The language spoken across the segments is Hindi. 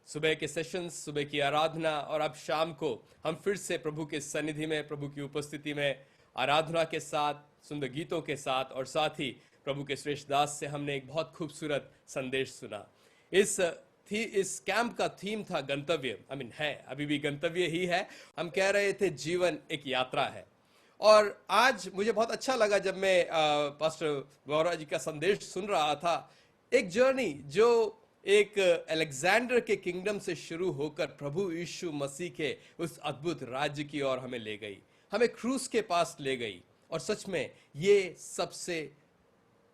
सुबह के सेशंस, सुबह की आराधना और अब शाम को हम फिर से प्रभु के सन्निधि में, प्रभु की उपस्थिति में आराधना के साथ, सुंदर गीतों के साथ और साथ ही प्रभु के श्रेष्ठ दास से हमने एक बहुत खूबसूरत संदेश सुना। इस कैंप का थीम था गंतव्य। है, अभी भी गंतव्य ही है। हम कह रहे थे जीवन एक यात्रा है। और आज मुझे बहुत अच्छा लगा जब मैं पास्टर गौरव जी का संदेश सुन रहा था। एक जर्नी जो एक अलेक्जेंडर के किंगडम से शुरू होकर प्रभु यीशु मसीह के उस अद्भुत राज्य की ओर हमें ले गई, हमें क्रूस के पास ले गई। और सच में ये सबसे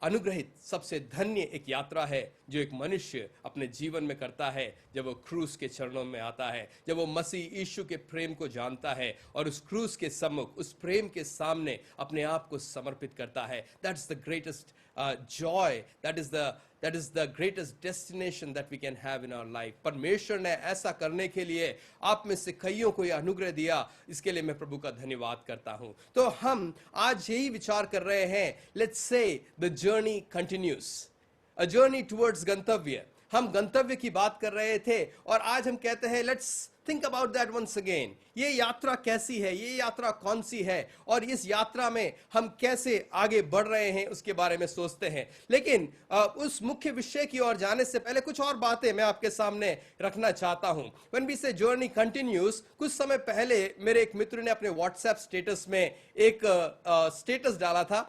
अनुग्रहित, सबसे धन्य एक यात्रा है जो एक मनुष्य अपने जीवन में करता है जब वो क्रूस के चरणों में आता है, जब वो मसीह यीशु के प्रेम को जानता है और उस क्रूस के सम्मुख, उस प्रेम के सामने अपने आप को समर्पित करता है। That's the greatest joy, that is the greatest destination that we can have in our life. परमेश्वर ने ऐसा करने के लिए आप में से कईयों को यह अनुग्रह दिया, इसके लिए मैं प्रभु का धन्यवाद करता हूं। तो हम आज यही विचार कर रहे हैं, let's say the journey continues, a journey towards गंतव्य। हम गंतव्य की बात कर रहे थे और आज हम कहते हैं let's think about that once again। ये यात्रा कैसी है, ये यात्रा कौन सी है और इस यात्रा में हम कैसे आगे बढ़ रहे हैं उसके बारे में सोचते हैं। लेकिन उस मुख्य विषय की ओर जाने से पहले कुछ और बातें मैं आपके सामने रखना चाहता हूं। When we say journey continues, कुछ समय पहले मेरे एक मित्र ने अपने व्हाट्सएप स्टेटस में एक स्टेटस डाला था।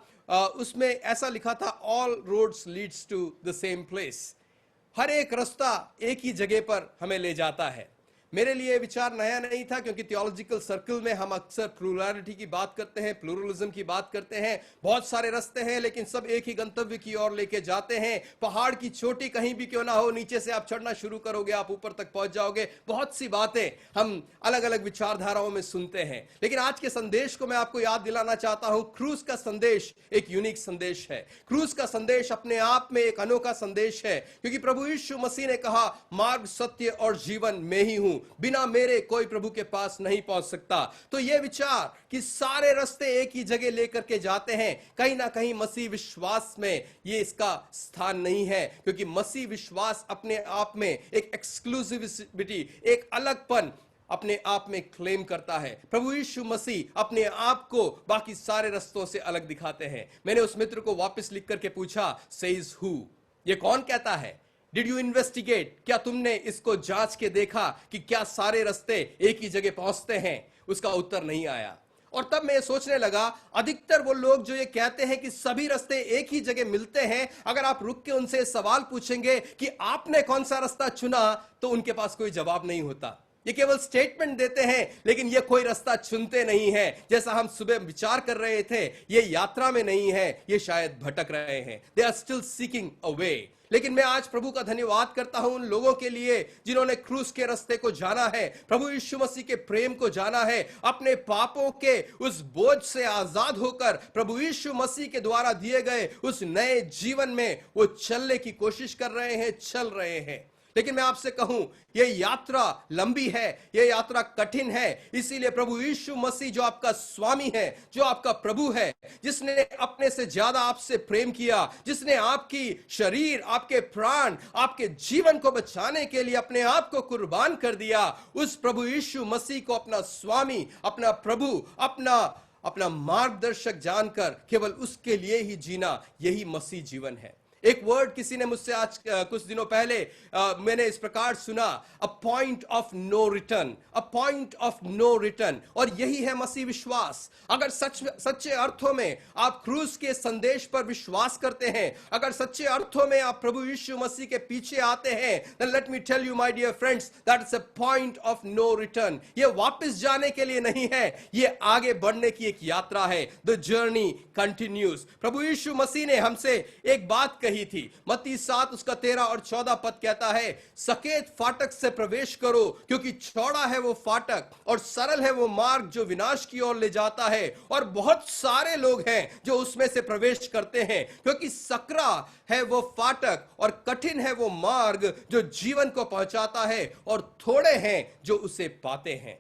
उसमें ऐसा लिखा था, all roads leads to the same place। हर एक रास्ता एक ही जगह पर हमें ले जाता है। मेरे लिए विचार नया नहीं था, क्योंकि थियोलॉजिकल सर्कल में हम अक्सर प्लूरलिटी की बात करते हैं, प्लूरलिज्म की बात करते हैं। बहुत सारे रास्ते हैं लेकिन सब एक ही गंतव्य की ओर लेके जाते हैं। पहाड़ की चोटी कहीं भी क्यों ना हो, नीचे से आप चढ़ना शुरू करोगे, आप ऊपर तक पहुंच जाओगे। बहुत सी बातें हम अलग अलग विचारधाराओं में सुनते हैं, लेकिन आज के संदेश को मैं आपको याद दिलाना चाहता हूं। क्रूस का संदेश एक यूनिक संदेश है। क्रूस का संदेश अपने आप में एक अनोखा संदेश है, क्योंकि प्रभु यीशु मसीह ने कहा, मार्ग, सत्य और जीवन मैं ही हूं, बिना मेरे कोई प्रभु के पास नहीं पहुंच सकता। तो यह विचार कि सारे रास्ते एक ही जगह लेकर के जाते हैं, कहीं ना कहीं मसीह विश्वास में यह इसका स्थान नहीं है, क्योंकि मसीह विश्वास अपने आप में एक एक्सक्लूसिविटी, एक अलगपन अपने आप में क्लेम करता है। प्रभु यीशु मसीह अपने आप को बाकी सारे रास्तों से अलग दिखाते हैं। मैंने उस मित्र को वापस लिख करके पूछा, सेज हु, ये कौन कहता है? डिड यू इन्वेस्टिगेट, क्या तुमने इसको जांच के देखा कि क्या सारे रास्ते एक ही जगह पहुंचते हैं? उसका उत्तर नहीं आया। और तब मैं सोचने लगा, अधिकतर वो लोग जो ये कहते हैं कि सभी रास्ते एक ही जगह मिलते हैं, अगर आप रुक के उनसे सवाल पूछेंगे कि आपने कौन सा रास्ता चुना, तो उनके पास कोई जवाब नहीं होता। ये केवल स्टेटमेंट देते हैं, लेकिन ये कोई रास्ता चुनते नहीं है। जैसा हम सुबह विचार कर रहे थे, ये यात्रा में नहीं है, ये शायद भटक रहे हैं। They are still seeking a way. लेकिन मैं आज प्रभु का धन्यवाद करता हूं उन लोगों के लिए जिन्होंने क्रूस के रास्ते को जाना है, प्रभु यीशु मसीह के प्रेम को जाना है, अपने पापों के उस बोझ से आजाद होकर प्रभु यीशु मसीह के द्वारा दिए गए उस नए जीवन में वो चलने की कोशिश कर रहे हैं, चल रहे हैं। लेकिन मैं आपसे कहूं, यह यात्रा लंबी है, यह यात्रा कठिन है। इसीलिए प्रभु यीशु मसीह जो आपका स्वामी है, जो आपका प्रभु है, जिसने अपने से ज्यादा आपसे प्रेम किया, जिसने आपकी शरीर, आपके प्राण, आपके जीवन को बचाने के लिए अपने आप को कुर्बान कर दिया, उस प्रभु यीशु मसीह को अपना स्वामी, अपना प्रभु, अपना मार्गदर्शक जानकर केवल उसके लिए ही जीना, यही मसीह जीवन है। एक वर्ड किसी ने मुझसे आज कुछ दिनों पहले मैंने इस प्रकार सुना, a point of no return, a point of no return. और यही है मसीह विश्वास। अगर सच्चे अर्थों में आप क्रूस के संदेश पर विश्वास करते हैं, अगर सच्चे अर्थों में आप प्रभु यीशु मसीह के पीछे आते हैं, then let me tell you my dear friends, that is a point of no return। ये वापस जाने के लिए नहीं है, ये आगे बढ़ने की एक यात्रा है। The journey continues। प्रभु यीशु मसीह ने हमसे एक बात कही थी। मत्ती 7 उसका 13 और 14 पद कहता है, सकेत फाटक से प्रवेश करो, क्योंकि चौड़ा है वो फाटक और सरल है वो मार्ग जो विनाश की ओर ले जाता है, और बहुत सारे लोग हैं जो उसमें से प्रवेश करते हैं। क्योंकि सकरा है वो फाटक और कठिन है वो मार्ग जो जीवन को पहुंचाता है, और थोड़े हैं जो उसे पाते हैं।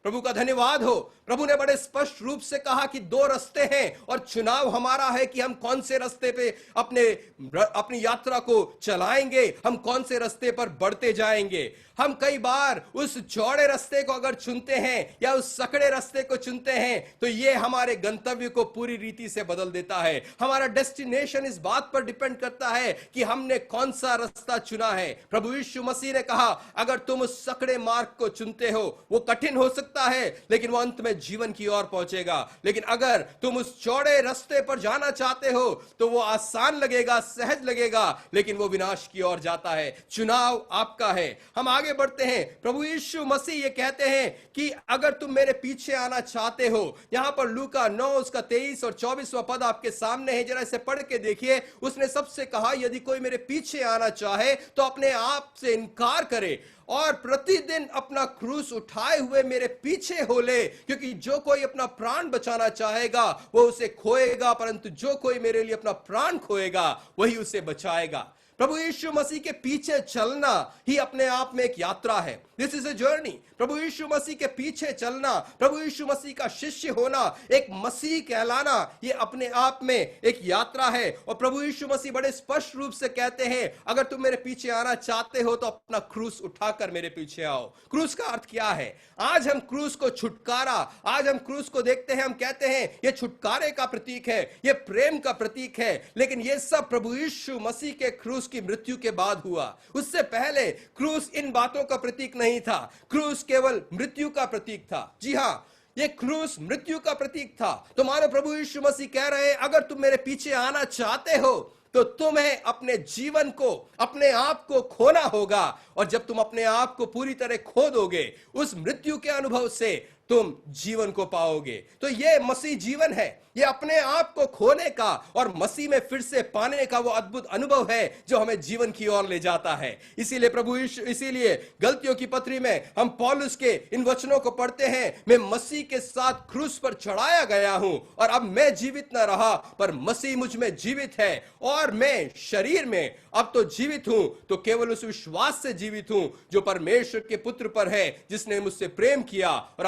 प्रभु का धन्यवाद हो। प्रभु ने बड़े स्पष्ट रूप से कहा कि दो रास्ते हैं और चुनाव हमारा है कि हम कौन से रास्ते पे अपनी यात्रा को चलाएंगे, हम कौन से रास्ते पर बढ़ते जाएंगे। हम कई बार उस चौड़े रास्ते को अगर चुनते हैं या उस सकड़े रास्ते को चुनते हैं तो ये हमारे गंतव्य को पूरी रीति से बदल देता है। हमारा डेस्टिनेशन इस बात पर डिपेंड करता है कि हमने कौन सा रास्ता चुना है। प्रभु यीशु मसीह ने कहा, अगर तुम उस सकड़े मार्ग को चुनते हो, वो कठिन हो सकता है लेकिन वो अंत में जीवन की ओर पहुंचेगा। लेकिन अगर तुम उस चौड़े रास्ते पर जाना चाहते हो तो वो आसान लगेगा, सहज लगेगा, लेकिन वो विनाश की ओर जाता है। चुनाव आपका है। हम आगे बढ़ते हैं। प्रभु यीशु मसीह ये कहते हैं कि अगर तुम मेरे पीछे आना चाहते हो, यहां पर लूका 9 उसका 23 और 24वां पद आपके सामने है, जरा इसे पढ़ के देखिए। उसने सबसे कहा, यदि कोई मेरे पीछे आना चाहे तो अपने आप से इनकार करे और प्रतिदिन अपना क्रूस उठाए हुए मेरे पीछे हो ले, क्योंकि जो कोई अपना प्राण बचाना चाहेगा वो उसे खोएगा, परंतु जो कोई मेरे लिए अपना प्राण खोएगा वही उसे बचाएगा। प्रभु यीशु मसीह के पीछे चलना ही अपने आप में एक यात्रा है। This is a journey. प्रभु यीशु मसीह के पीछे चलना, प्रभु यीशु मसीह का शिष्य होना, एक मसीह कहलाना, ये अपने आप में एक यात्रा है। और प्रभु यीशु मसीह बड़े स्पष्ट रूप से कहते हैं, अगर तुम मेरे पीछे आना चाहते हो तो अपना क्रूस उठाकर मेरे पीछे आओ। क्रूस का अर्थ क्या है? आज हम क्रूस को छुटकारा, आज हम क्रूस को देखते हैं, हम कहते हैं ये छुटकारे का प्रतीक है, ये प्रेम का प्रतीक है, लेकिन ये सब प्रभु यीशु मसीह के क्रूस की मृत्यु के बाद हुआ। उससे पहले क्रूस इन बातों का प्रतीक नहीं था। क्रूस केवल मृत्यु का प्रतीक था। जी हां, ये क्रूस मृत्यु का प्रतीक था। तो मानो प्रभु यीशु मसीह कह रहे हैं, अगर तुम मेरे पीछे आना चाहते हो तो तुम्हें अपने जीवन को, अपने आप को खोना होगा। और जब तुम अपने आप को पूरी तरह खो दोगे, उस मृत्यु के अनुभव से तुम जीवन को पाओगे। तो ये मसीह जीवन है, ये अपने आप को खोने का और मसीह में फिर से पाने का वो अद्भुत अनुभव है जो हमें जीवन की ओर ले जाता है। इसीलिए प्रभु यीशु, इसीलिए गलतियों की पत्री में हम पौलुस के इन वचनों को पढ़ते हैं, मैं मसीह के साथ क्रूस पर चढ़ाया गया हूं और अब मैं जीवित न रहा पर मसीह मुझ में जीवित है, और मैं शरीर में अब तो जीवित हूं तो केवल उस विश्वास से जीवित हूं जो परमेश्वर के पुत्र पर है, जिसने मुझसे प्रेम किया और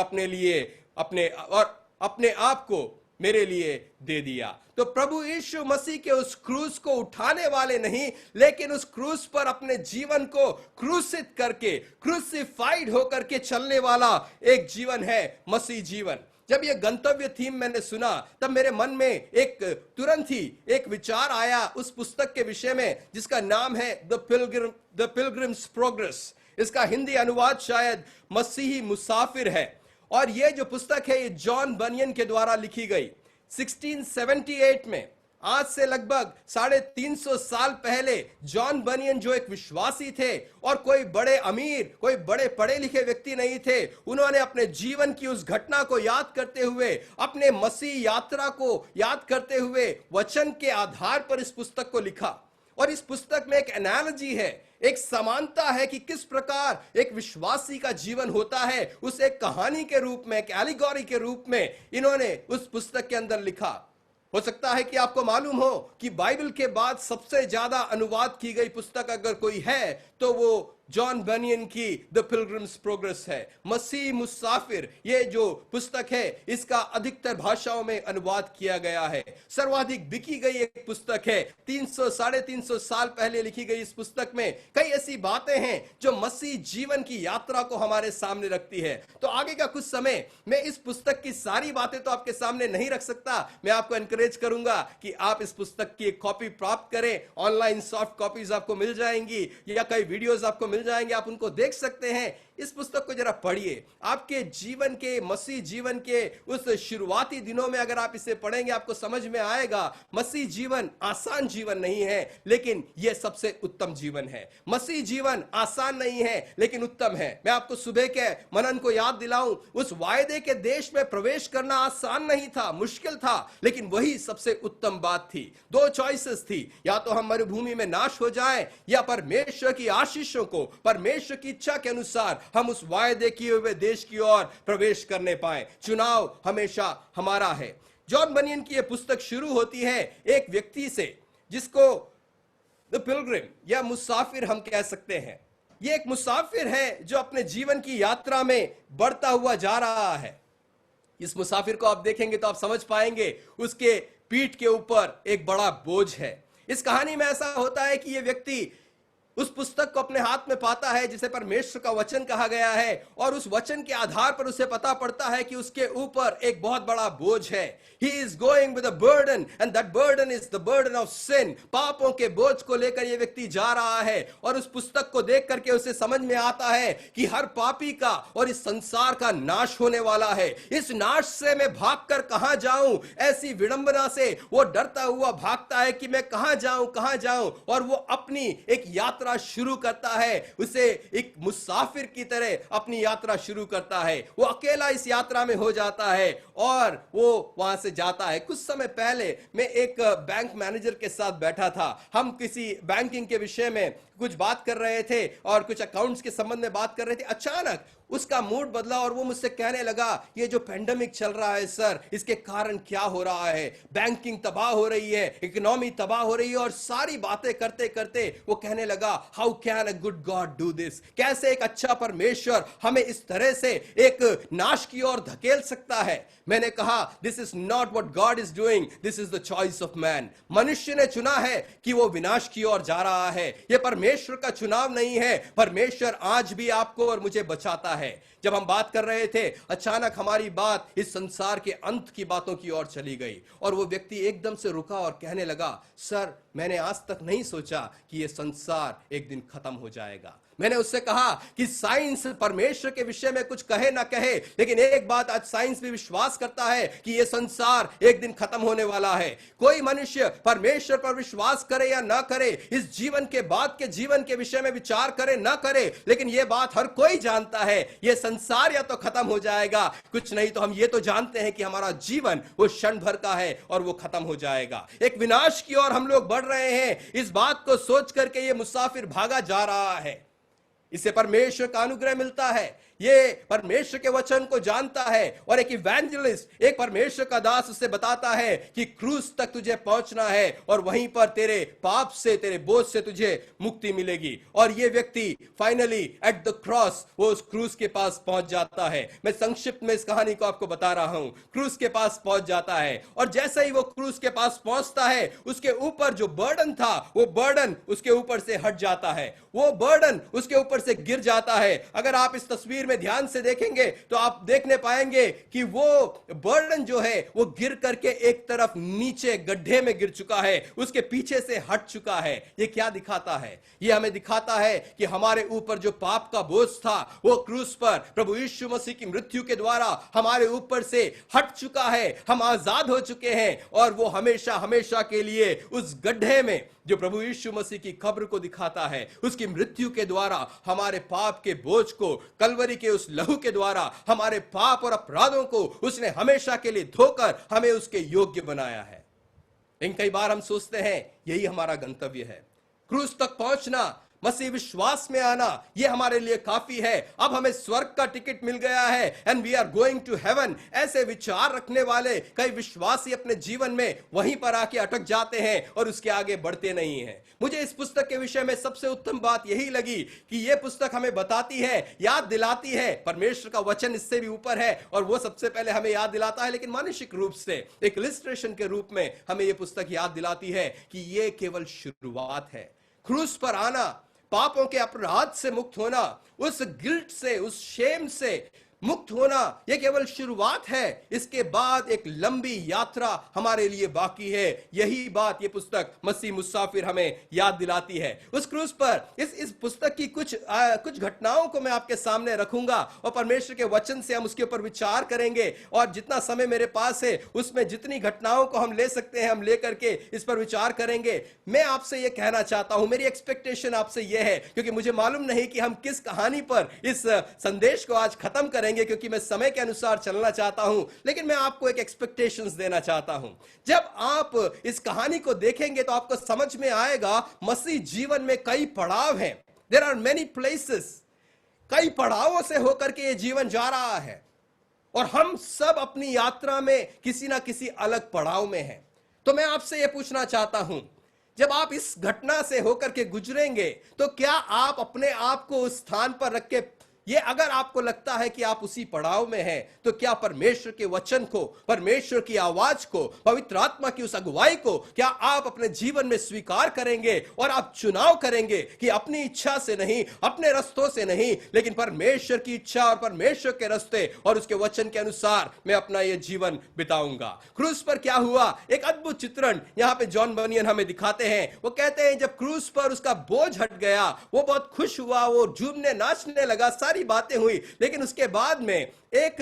अपने आप को मेरे लिए दे दिया। तो प्रभु यीशु मसीह के उस क्रूस को उठाने वाले नहीं, लेकिन उस क्रूस पर अपने जीवन को क्रूसित करके, क्रूसिफाइड होकर के चलने वाला एक जीवन है मसीह जीवन। जब ये गंतव्य थीम मैंने सुना तब मेरे मन में तुरंत ही एक विचार आया उस पुस्तक के विषय में जिसका नाम है द पिलग्रिम्स प्रोग्रेस। इसका हिंदी अनुवाद शायद मसीही मुसाफिर है। और ये जो पुस्तक है ये जॉन बनियन के द्वारा लिखी गई 1678 में, आज से लगभग 350 साल पहले जॉन बनियन जो एक विश्वासी थे और कोई बड़े अमीर, कोई बड़े पढ़े लिखे व्यक्ति नहीं थे, उन्होंने अपने जीवन की उस घटना को याद करते हुए, अपने मसीह यात्रा को याद करते हुए वचन के आधार पर इस पुस्तक को लिखा। और इस पुस्तक में एक एनालॉजी है, एक समानता है कि किस प्रकार एक विश्वासी का जीवन होता है, उस एक कहानी के रूप में, एक एलिगोरी के रूप में इन्होंने उस पुस्तक के अंदर लिखा। हो सकता है कि आपको मालूम हो कि बाइबल के बाद सबसे ज्यादा अनुवाद की गई पुस्तक अगर कोई है तो वो जॉन बनियन की द पिलग्रिम्स प्रोग्रेस है, मसीह मुसाफिर। ये जो पुस्तक है इसका अधिकतर भाषाओं में अनुवाद किया गया है, सर्वाधिक बिकी गई एक पुस्तक है। 300-350 साल पहले लिखी गई इस पुस्तक में कई ऐसी बातें हैं जो मसीह जीवन की यात्रा को हमारे सामने रखती है। तो आगे का कुछ समय मैं इस पुस्तक की सारी बातें तो आपके सामने नहीं रख सकता। मैं आपको एनकरेज करूंगा कि आप इस पुस्तक की एक कॉपी प्राप्त करें। ऑनलाइन सॉफ्ट कॉपीज आपको मिल जाएंगी या कई वीडियोस आपको मिल जाएंगे, आप उनको देख सकते हैं। इस पुस्तक को जरा पढ़िए। आपके जीवन के, मसीह जीवन के उस शुरुआती दिनों में अगर आप इसे पढ़ेंगे आपको समझ में आएगा मसीह जीवन आसान जीवन नहीं है, लेकिन यह सबसे उत्तम जीवन है। मसीह जीवन आसान नहीं है लेकिन उत्तम है। मैं आपको सुबह के मनन को याद दिलाऊं, उस वायदे के देश में प्रवेश करना आसान नहीं था, मुश्किल था, लेकिन वही सबसे उत्तम बात थी। दो चॉइसेस थी, या तो हम मरुभूमि में नाश हो जाएं या परमेश्वर की आशीषों को, परमेश्वर की इच्छा के अनुसार हम उस वायदे किए हुए देश की ओर प्रवेश करने पाए। चुनाव हमेशा हमारा है। जॉन बनियन की यह पुस्तक शुरू होती है एक व्यक्ति से जिसको द पिलग्रिम या मुसाफिर हम कह सकते हैं। ये एक मुसाफिर है जो अपने जीवन की यात्रा में बढ़ता हुआ जा रहा है। इस मुसाफिर को आप देखेंगे तो आप समझ पाएंगे उसके पीठ के ऊपर एक बड़ा बोझ है। इस कहानी में ऐसा होता है कि यह व्यक्ति उस पुस्तक को अपने हाथ में पाता है जिसे परमेश्वर का वचन कहा गया है, और उस वचन के आधार पर उसे पता पड़ता है कि उसके ऊपर एक बहुत बड़ा बोझ है। He is going with a burden and that burden is the burden of sin। पापों के बोझ को लेकर यह व्यक्ति जा रहा है, और उस पुस्तक को देख करके उसे समझ में आता है कि हर पापी का और इस संसार का नाश होने वाला है। इस नाश से मैं भागकर कहां जाऊं, ऐसी विडंबना से वो डरता हुआ भागता है कि मैं कहां जाऊं, और वो अपनी एक यात्रा शुरू करता है। उसे एक मुसाफिर की तरह अपनी यात्रा शुरू करता है। वो अकेला इस यात्रा में हो जाता है और वो वहां से जाता है। कुछ समय पहले मैं एक बैंक मैनेजर के साथ बैठा था। हम किसी बैंकिंग के विषय में कुछ बात कर रहे थे और कुछ अकाउंट्स के संबंध में बात कर रहे थे। अचानक उसका मूड बदला और वो मुझसे कहने लगा, ये जो पेंडेमिक चल रहा है सर, इसके कारण क्या हो रहा है, बैंकिंग तबाह हो रही है, इकोनॉमी तबाह हो रही है। और सारी बातें करते करते वो कहने लगा, how can a good God do this, कैसे एक अच्छा परमेश्वर हमें इस तरह से एक नाश की ओर धकेल सकता है। मैंने कहा, this is not what God is doing, this is the choice of man. मनुष्य ने चुना है कि वो विनाश की ओर जा रहा है। ये परमेश्वर का चुनाव नहीं है। परमेश्वर आज भी आपको और मुझे बचाता है। जब हम बात कर रहे थे, अचानक हमारी बात इस संसार के अंत की बातों की ओर चली गई, और वो व्यक्ति एकदम से रुका और कहने लगा, सर मैंने आज तक नहीं सोचा कि ये संसार एक दिन खत्म हो जाएगा। मैंने उससे कहा कि साइंस परमेश्वर के विषय में कुछ कहे ना कहे, लेकिन एक बात आज साइंस भी विश्वास करता है कि यह संसार एक दिन खत्म होने वाला है। कोई मनुष्य परमेश्वर पर विश्वास करे या ना करे, इस जीवन के बाद के जीवन के विषय में विचार करे ना करे, लेकिन यह बात हर कोई जानता है, यह संसार या तो खत्म हो जाएगा, कुछ नहीं तो हम ये तो जानते हैं कि हमारा जीवन वो क्षण भर का है और वो खत्म हो जाएगा। एक विनाश की ओर हम लोग बढ़ रहे हैं। इस बात को सोच करके ये मुसाफिर भागा जा रहा है। इसे परमेश्वर का अनुग्रह मिलता है, ये परमेश्वर के वचन को जानता है, और एक इवेंजलिस्ट, एक परमेश्वर का दास उसे बताता है कि क्रूस तक तुझे पहुंचना है और वहीं पर तेरे पाप से, तेरे बोझ से तुझे मुक्ति मिलेगी। और ये व्यक्ति फाइनली एट द क्रॉस वो उस क्रूस के पास पहुंच जाता है। मैं संक्षिप्त में इस कहानी को आपको बता रहा हूं। क्रूस के पास पहुंच जाता है, और जैसे ही वो क्रूस के पास पहुंचता है, उसके ऊपर जो बर्डन था वो बर्डन उसके ऊपर से हट जाता है, वो बर्डन उसके ऊपर से गिर जाता है। अगर आप इस तस्वीर में ध्यान से देखेंगे तो आप देखने पाएंगे कि वो बर्डन जो है वो गिर करके एक तरफ नीचे गड्ढे में गिर चुका है, उसके पीछे से हट चुका है। ये क्या दिखाता है? ये हमें दिखाता है कि हमारे ऊपर जो पाप का बोझ था वो क्रूस पर प्रभु यीशु मसीह की मृत्यु के द्वारा हमारे ऊपर से हट चुका है। हम आजाद हो चुके हैं, और वो हमेशा हमेशा के लिए उस गड्ढे में जो प्रभु यीशु मसीह की कब्र को दिखाता है, उसकी मृत्यु के द्वारा हमारे पाप के बोझ को, कलवरी के उस लहू के द्वारा हमारे पाप और अपराधों को उसने हमेशा के लिए धोकर हमें उसके योग्य बनाया है। लेकिन कई बार हम सोचते हैं यही हमारा गंतव्य है, क्रूस तक पहुंचना, मसीह विश्वास में आना, यह हमारे लिए काफी है। अब हमें स्वर्ग का टिकट मिल गया है, and we are going to heaven. ऐसे विचार रखने वाले कई विश्वासी अपने जीवन में वहीं पर आके अटक जाते हैं और उसके आगे बढ़ते नहीं हैं। मुझे इस पुस्तक के विषय में सबसे उत्तम बात यही लगी कि यह पुस्तक हमें बताती है, याद दिलाती है, परमेश्वर का वचन इससे भी ऊपर है, और वो सबसे पहले हमें याद दिलाता है, लेकिन मानसिक रूप से एक इलस्ट्रेशन के रूप में हमें यह पुस्तक याद दिलाती है कि यह केवल शुरुआत है। क्रूस पर आना, पापों के अपराध से मुक्त होना, उस गिल्ट से, उस शेम से मुक्त होना, यह केवल शुरुआत है। इसके बाद एक लंबी यात्रा हमारे लिए बाकी है। यही बात यह पुस्तक मसीह मुसाफिर हमें याद दिलाती है। उस क्रूस पर इस पुस्तक की कुछ घटनाओं को मैं आपके सामने रखूंगा, और परमेश्वर के वचन से हम उसके ऊपर विचार करेंगे, और जितना समय मेरे पास है उसमें जितनी घटनाओं को हम ले सकते हैं हम ले करके इस पर विचार करेंगे। मैं आपसे यह कहना चाहता हूं, मेरी एक्सपेक्टेशन आपसे यह है, क्योंकि मुझे मालूम नहीं कि हम किस कहानी पर इस संदेश को आज खत्म करेंगे, क्योंकि मैं समय के अनुसार चलना चाहता हूं, लेकिन मैं आपको एक एक्सपेक्टेशंस देना चाहता हूं। जब आप इस कहानी को देखेंगे तो आपको समझ में आएगा मसीह जीवन में कई पड़ाव हैं। देयर आर मेनी प्लेसेस, कई पड़ावों से होकर के ये जीवन जा रहा है, और हम सब अपनी यात्रा में किसी ना किसी अलग पड़ाव में हैं। तो मैं आपसे यह पूछना चाहता हूं, जब आप इस घटना से होकर के गुजरेंगे तो क्या आप अपने आप को उस स्थान पर रख के, ये अगर आपको लगता है कि आप उसी पड़ाव में हैं, तो क्या परमेश्वर के वचन को, परमेश्वर की आवाज को, पवित्र आत्मा की उस अगुवाई को क्या आप अपने जीवन में स्वीकार करेंगे और आप चुनाव करेंगे कि अपनी इच्छा से नहीं, अपने रास्तों से नहीं, लेकिन परमेश्वर की इच्छा और परमेश्वर के रास्ते और उसके वचन के अनुसार मैं अपना यह जीवन बिताऊंगा। क्रूस पर क्या हुआ, एक अद्भुत चित्रण यहां पे जॉन बनियन हमें दिखाते हैं। वो कहते हैं जब क्रूस पर उसका बोझ हट गया, वो बहुत खुश हुआ, वो झूमने नाचने लगा, सारी बातें हुई, लेकिन उसके बाद में एक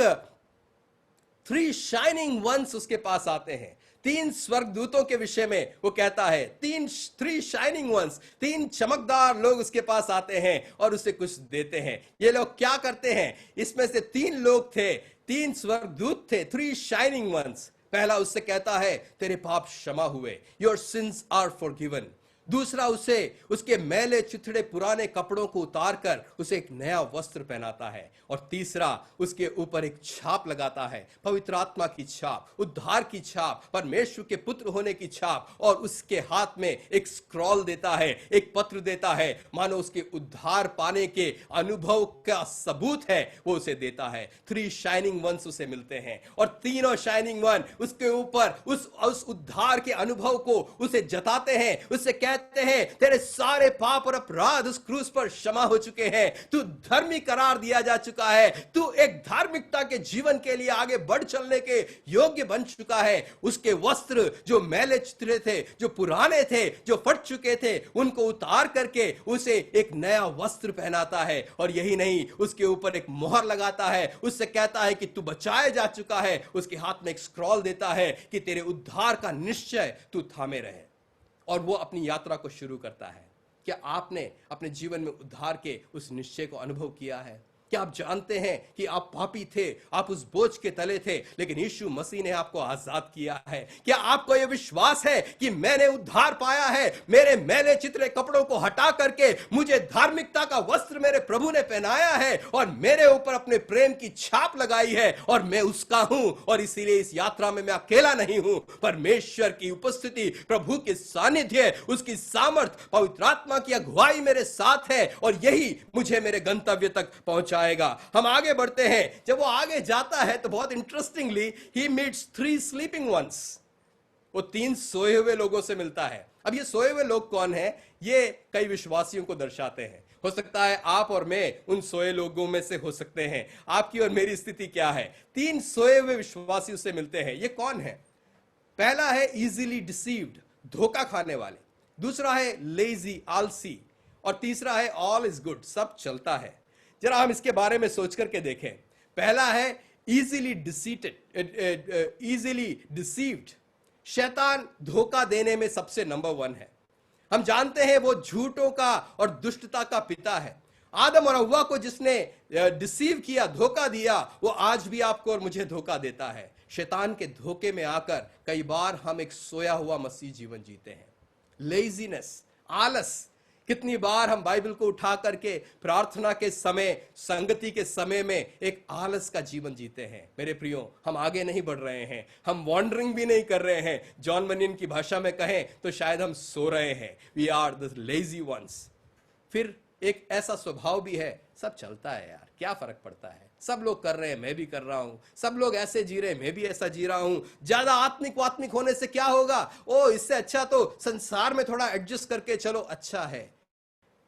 3 शाइनिंग वंस उसके पास आते हैं। 3 स्वर्गदूतों के विषय में वो कहता है, 3 शाइनिंग वंस, 3 चमकदार लोग उसके पास आते हैं और उसे कुछ देते हैं। ये लोग क्या करते हैं, इसमें से 3 लोग थे, 3 स्वर्गदूत थे, 3 शाइनिंग वंस। पहला उससे कहता है तेरे पाप क्षमा हुए, योर सिंस आर फॉरगिवन। दूसरा उसे उसके मैले चिथड़े पुराने कपड़ों को उतारकर उसे एक नया वस्त्र पहनाता है। और तीसरा उसके ऊपर एक छाप लगाता है, पवित्र आत्मा की छाप, उद्धार की छाप, परमेश्वर के पुत्र होने की छाप, और उसके हाथ में एक स्क्रॉल देता है, एक पत्र देता है, मानो उसके उद्धार पाने के अनुभव का सबूत है, वो उसे देता है। 3 शाइनिंग वंस उसे मिलते हैं और तीनों शाइनिंग वन उसके ऊपर उस उद्धार के अनुभव को उसे जताते हैं, उससे कहते हैं तेरे सारे पाप और अपराध उस क्रूस पर क्षमा हो चुके हैं, तू धर्मी करार दिया जा चुका है, तू एक धार्मिकता के जीवन के लिए आगे बढ़ चलने के योग्य बन चुका है। उसके वस्त्र जो मैले चिथड़े थे, जो पुराने थे, जो फट चुके थे, उनको उतार करके उसे एक नया वस्त्र पहनाता है। और यही नहीं, उसके ऊपर एक मोहर लगाता है, उससे कहता है कि तू बचाया जा चुका है। उसके हाथ में एक स्क्रॉल देता है कि तेरे उद्धार का निश्चय तू थामे रहे। और वो अपनी यात्रा को शुरू करता है। क्या आपने अपने जीवन में उद्धार के उस निश्चय को अनुभव किया है? क्या आप जानते हैं कि आप पापी थे, आप उस बोझ के तले थे, लेकिन यीशु मसीह ने आपको आजाद किया है? क्या आपको यह विश्वास है कि मैंने उद्धार पाया है, मेरे मैले चिथड़े कपड़ों को हटा करके मुझे धार्मिकता का वस्त्र मेरे प्रभु ने पहनाया है और मेरे ऊपर अपने प्रेम की छाप लगाई है और मैं उसका हूं? और इसीलिए इस यात्रा में मैं अकेला नहीं हूं, परमेश्वर की उपस्थिति, प्रभु के सानिध्य, उसकी सामर्थ, पवित्र आत्मा की अगुवाई मेरे साथ है और यही मुझे मेरे गंतव्य तक पहुंचाएगा। हम आगे बढ़ते हैं। जब वो आगे जाता है तो बहुत इंटरेस्टिंगली ही मीट्स 3 स्लीपिंग वंस। वो 3 सोए हुए लोगों से मिलता है। अब ये सोए हुए लोग कौन हैं? ये कई विश्वासियों को दर्शाते हैं। हो सकता है आप और मैं उन सोए लोगों में से हो सकते हैं। आपकी और मेरी स्थिति क्या है? 3 सोए हुए विश्वासी उससे मिलते हैं। ये कौन है? पहला है इजीली डिसीव्ड, धोखा खाने वाले। दूसरा है लेजी, आलसी। और तीसरा है ऑल इज गुड, सब चलता है। जरा हम इसके बारे में सोच करके देखें। पहला है इजीली डिसीव्ड। शैतान धोखा देने में सबसे नंबर 1 है। हम जानते हैं वो झूठों का और दुष्टता का पिता है। आदम और हव्वा को जिसने डिसीव किया, धोखा दिया, वो आज भी आपको और मुझे धोखा देता है। शैतान के धोखे में आकर कई बार हम एक सोया हुआ मसीह जीवन जीते हैं। लेजीनेस, आलस। कितनी बार हम बाइबल को उठा करके प्रार्थना के समय, संगति के समय में एक आलस का जीवन जीते हैं। मेरे प्रियो, हम आगे नहीं बढ़ रहे हैं, हम वॉन्डरिंग भी नहीं कर रहे हैं। जॉन बनियन की भाषा में कहें तो शायद हम सो रहे हैं। We are the lazy ones. फिर एक ऐसा स्वभाव भी है, सब चलता है यार, क्या फर्क पड़ता है, सब लोग कर रहे हैं मैं भी कर रहा हूं, सब लोग ऐसे जी रहे हैं मैं भी ऐसा जी रहा हूं, ज्यादा आत्मिक होने से क्या होगा, ओ इससे अच्छा तो संसार में थोड़ा एडजस्ट करके चलो, अच्छा है।